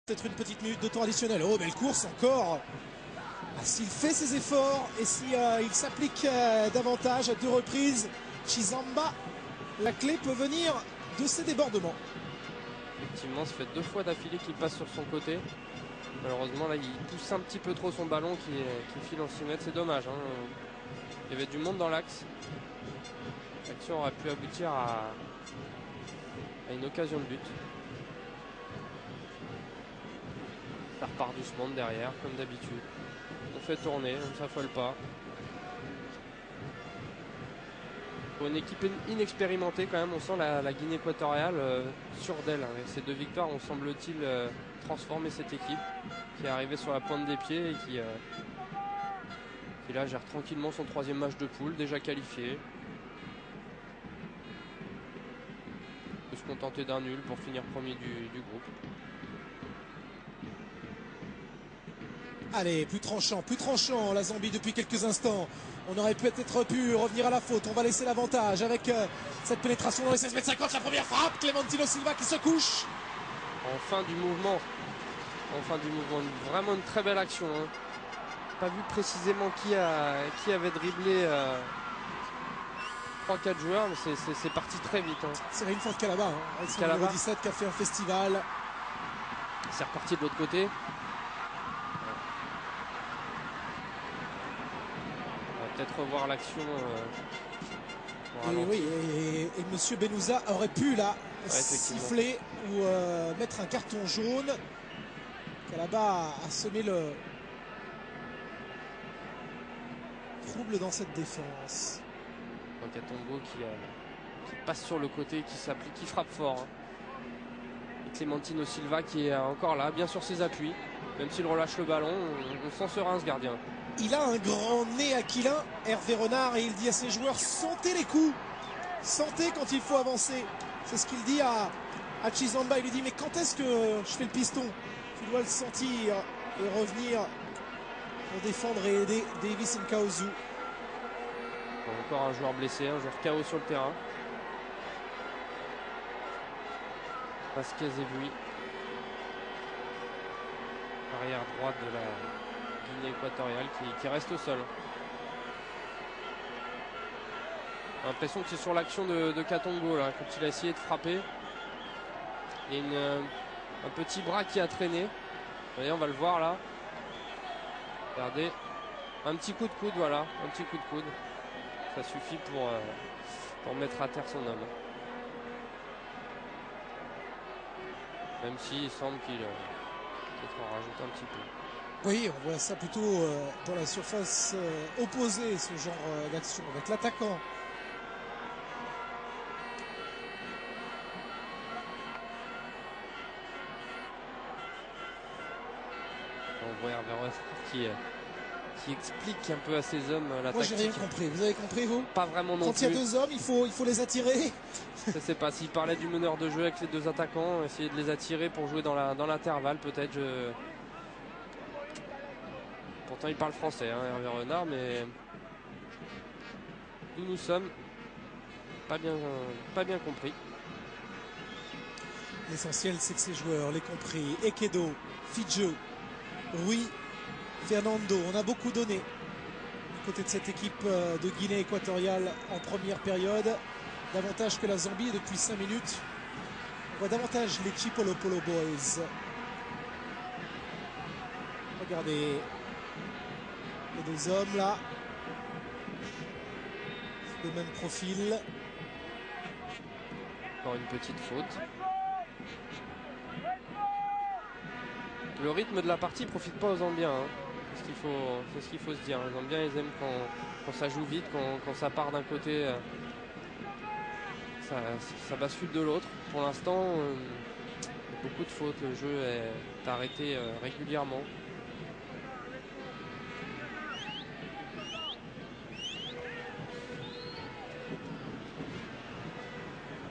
Peut-être une petite minute de temps additionnel. Oh, belle course encore. S'il fait ses efforts et si il s'applique davantage à 2 reprises, Chizamba, la clé peut venir de ses débordements. Effectivement, ça fait 2 fois d'affilée qu'il passe sur son côté. Malheureusement, là, il pousse un petit peu trop son ballon qui file en 6 mètres. C'est dommage. Hein. Il y avait du monde dans l'axe. L'action aurait pu aboutir à une occasion de but. Ça repart doucement derrière, comme d'habitude. On fait tourner, on ne s'affole pas. Pour une équipe inexpérimentée, quand même, on sent la Guinée équatoriale sûre d'elle. Avec ces 2 victoires, on semble-t-il transformer cette équipe qui est arrivée sur la pointe des pieds et qui là gère tranquillement son 3e match de poule, déjà qualifié. On peut se contenter d'un nul pour finir premier du groupe. Allez, plus tranchant, la Zambie depuis quelques instants. On aurait peut-être pu revenir à la faute. On va laisser l'avantage avec cette pénétration dans les 16 mètres 50. La première frappe, Clementino Silva qui se couche. En fin du mouvement. Vraiment une très belle action. Hein. Pas vu précisément qui avait dribblé 3-4 joueurs, mais c'est parti très vite. Hein. C'est une faute Calaba, avec son numéro 17 qui a fait un festival. C'est reparti de l'autre côté. Peut-être revoir l'action. Et Monsieur Benouza aurait pu là siffler ou mettre un carton jaune. Calaba a semé le trouble dans cette défense. Katongo qui passe sur le côté, qui s'applique, qui frappe fort. Hein. Et Clementino Silva qui est encore là, bien sur ses appuis. Même s'il relâche le ballon, on sent serein ce gardien. Il a un grand nez aquilin, Hervé Renard, et il dit à ses joueurs, sentez les coups, sentez quand il faut avancer. C'est ce qu'il dit à Chizamba. Il lui dit, mais quand est-ce que je fais le piston? Tu dois le sentir et revenir pour défendre et aider Davis Nkaozu. Encore un joueur blessé, un joueur KO sur le terrain. Vasquez Evui, arrière droite de la Guinée équatoriale qui reste au sol. J'ai l'impression que c'est sur l'action de Katongo là, quand il a essayé de frapper. Il y a un petit bras qui a traîné. Vous voyez, on va le voir là. Regardez. Un petit coup de coude, voilà. Un petit coup de coude. Ça suffit pour mettre à terre son homme. Même s'il semble qu'il peut-être en rajoute un petit peu. Oui, on voit ça plutôt dans la surface opposée, ce genre d'action, avec l'attaquant. On voit Hervé Renard qui explique un peu à ses hommes la Moi, tactique. j'ai rien compris. Vous avez compris, vous? Pas vraiment non plus. Quand il y a 2 hommes, il faut les attirer. Je sais pas, s'il parlait du meneur de jeu avec les 2 attaquants, essayer de les attirer pour jouer dans l'intervalle, peut-être. Pourtant, il parle français, hein, Hervé Renard, mais d'où nous sommes, pas bien compris. L'essentiel, c'est que ces joueurs l'aient compris. Ekedo, Fidjo, Rui, Fernando, on a beaucoup donné du côté de cette équipe de Guinée équatoriale en première période. Davantage que la Zambie depuis 5 minutes. On voit davantage les Chipolo Polo Boys. Regardez les 2 hommes là. Le même profil. Encore une petite faute. Le rythme de la partie profite pas aux Zambiens. Hein. C'est ce qu'il faut se dire. Les Zambiens, ils aiment quand ça joue vite, quand ça part d'un côté, ça bascule de l'autre. Pour l'instant, il y a beaucoup de fautes. Le jeu est arrêté régulièrement.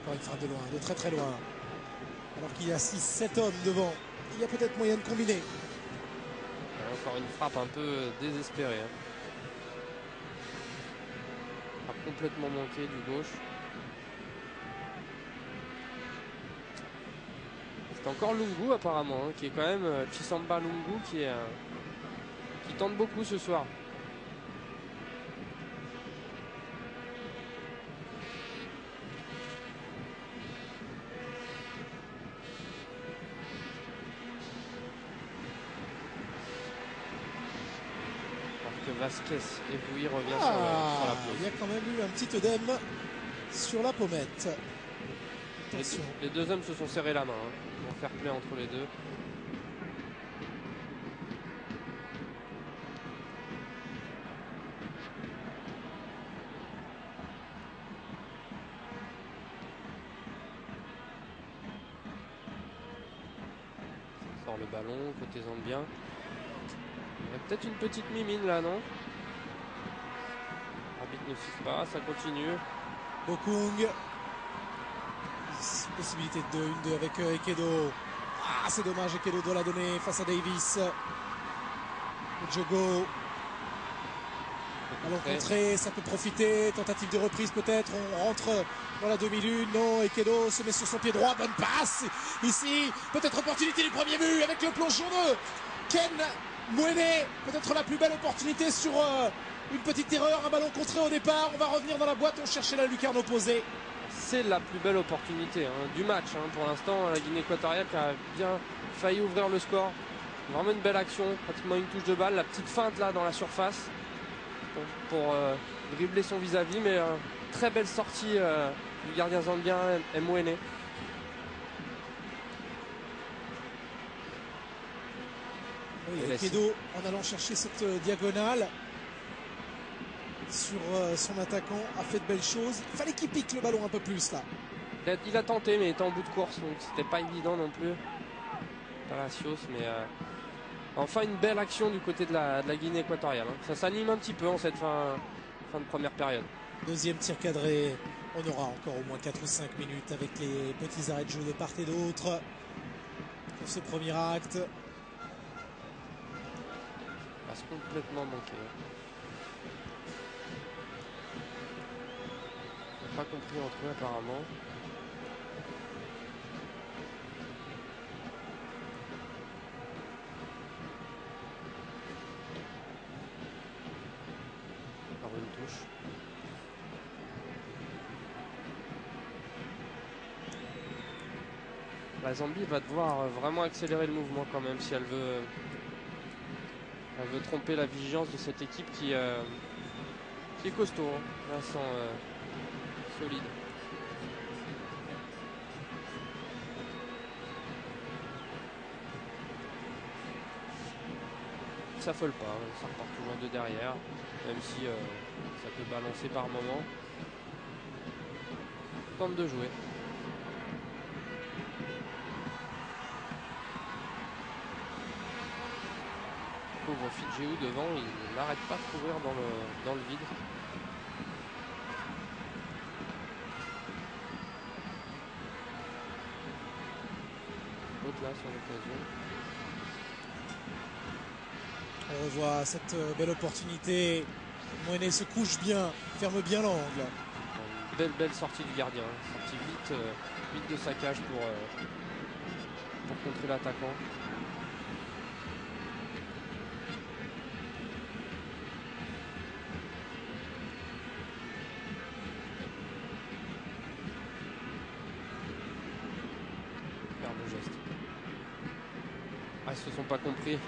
Encore une frappe de loin, de très très loin. Alors qu'il y a 6-7 hommes devant. Il y a peut-être moyen de combiner. Encore une frappe un peu désespérée. Hein. Frappe complètement manquée du gauche. C'est encore Lungu apparemment, hein, qui est quand même Chisamba Lungu qui tente beaucoup ce soir. Alors que Vasquez Evouy revient sur la pelouse. Il y a quand même eu un petit œdème sur la pommette. Les deux hommes se sont serrés la main. Hein. Ils vont faire play entre les deux. Ça sort le ballon, côté Zambien. Il y a peut-être une petite mimine là, non? L'arbitre ne siffle pas, ça continue. Bokung. Possibilité de 1-2 avec Ekedo. Ah, c'est dommage, Ekedo doit la donner face à Davis. Jogo. Ballon contré, ça peut profiter. Tentative de reprise peut-être. On rentre dans la demi-lune. Non, Ekedo se met sur son pied droit. Bonne passe. Ici, peut-être opportunité du premier but avec le plongeon de Ken Mwene. Peut-être la plus belle opportunité sur une petite erreur. Un ballon contré au départ. On va revenir dans la boîte. On cherchait la lucarne opposée. C'est la plus belle opportunité du match. Pour l'instant, la Guinée équatoriale qui a bien failli ouvrir le score. Vraiment une belle action, pratiquement une touche de balle. La petite feinte là dans la surface pour dribbler son vis-à-vis. Mais très belle sortie du gardien zambien Mwene. Oui, Ekedo en allant chercher cette diagonale sur son attaquant a fait de belles choses. Il fallait qu'il pique le ballon un peu plus là. Il a tenté mais il était en bout de course donc c'était pas évident non plus. Palacios, mais enfin une belle action du côté de la Guinée équatoriale. Ça s'anime un petit peu en cette fin de première période. Deuxième tir cadré. On aura encore au moins 4 ou 5 minutes avec les petits arrêts de jeu de part et d'autre pour ce premier acte. Passe complètement manqué. Pas compris entre eux apparemment. Par une touche. La Zambie va devoir vraiment accélérer le mouvement quand même si elle veut tromper la vigilance de cette équipe qui est costaud. Vincent solide. Ça affole pas, ça repart toujours de derrière, même si ça peut balancer par moment. Tente de jouer. Pauvre Fidjéou devant, il n'arrête pas de courir dans le vide. Là sur l'occasion. On revoit cette belle opportunité. Mwene se couche bien, ferme bien l'angle. Une belle sortie du gardien. Sortie vite de sa cage pour contrer l'attaquant. Ils se sont pas compris.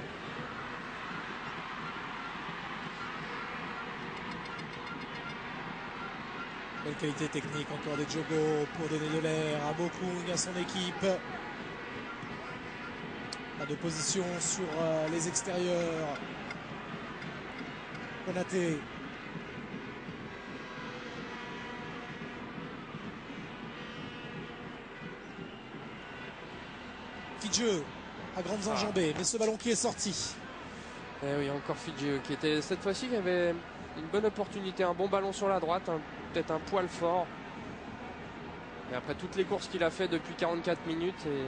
Belle qualité technique encore des Jogo pour donner de l'air à Bokung, à son équipe. Pas d'opposition sur les extérieurs. Konaté. Fidjeux à grandes enjambées, mais ce ballon qui est sorti. Et oui, encore Fidjeux qui était cette fois-ci qui avait une bonne opportunité, un bon ballon sur la droite, peut-être un poil fort. Et après toutes les courses qu'il a fait depuis 44 minutes, et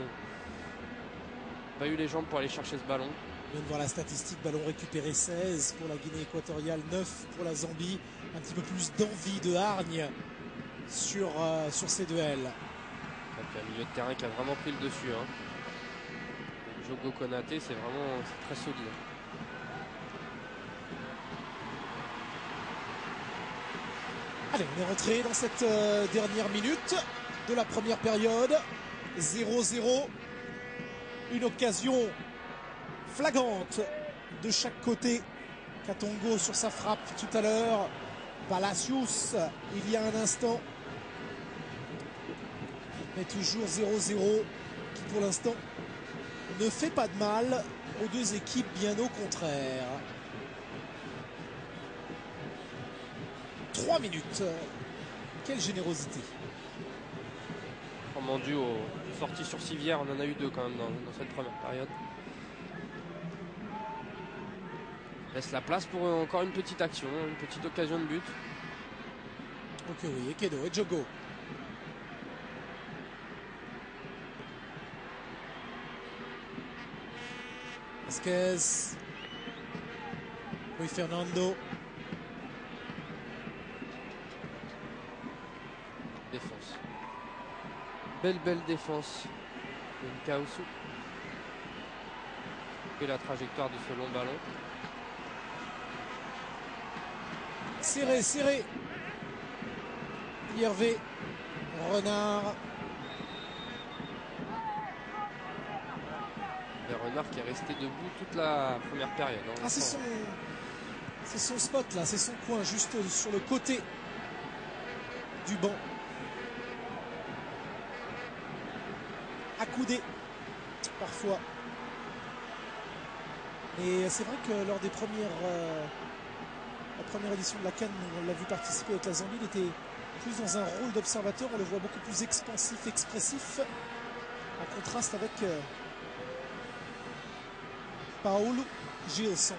pas eu les jambes pour aller chercher ce ballon. On vient de voir la statistique, ballon récupéré 16 pour la Guinée équatoriale, 9 pour la Zambie. Un petit peu plus d'envie, de hargne sur ces duels. Un milieu de terrain qui a vraiment pris le dessus. Jogo Konaté, c'est vraiment très solide. Allez, on est rentré dans cette dernière minute de la première période. 0-0. Une occasion flagrante de chaque côté. Katongo sur sa frappe tout à l'heure. Palacios il y a un instant. Mais toujours 0-0 qui pour l'instant ne fait pas de mal aux deux équipes, bien au contraire. 3 minutes. Quelle générosité. Vraiment dû aux sorties sur civière, on en a eu 2 quand même dans cette première période. Laisse la place pour encore une petite action, une petite occasion de but. Ok, oui, Ekedo et Jogo. Vasquez. Oui, Fernando. Défense. Belle défense de Nkaosu. Et la trajectoire de ce long ballon. Serré. Hervé. Renard. Et Renard qui est resté debout toute la première période. Hein, Ah, c'est son spot là, c'est son coin, juste sur le côté du banc. Accoudé, parfois. Et c'est vrai que lors des la première édition de la CAN, on l'a vu participer avec la Zambie, il était plus dans un rôle d'observateur, on le voit beaucoup plus expansif, expressif, en contraste avec Paulo Gilson.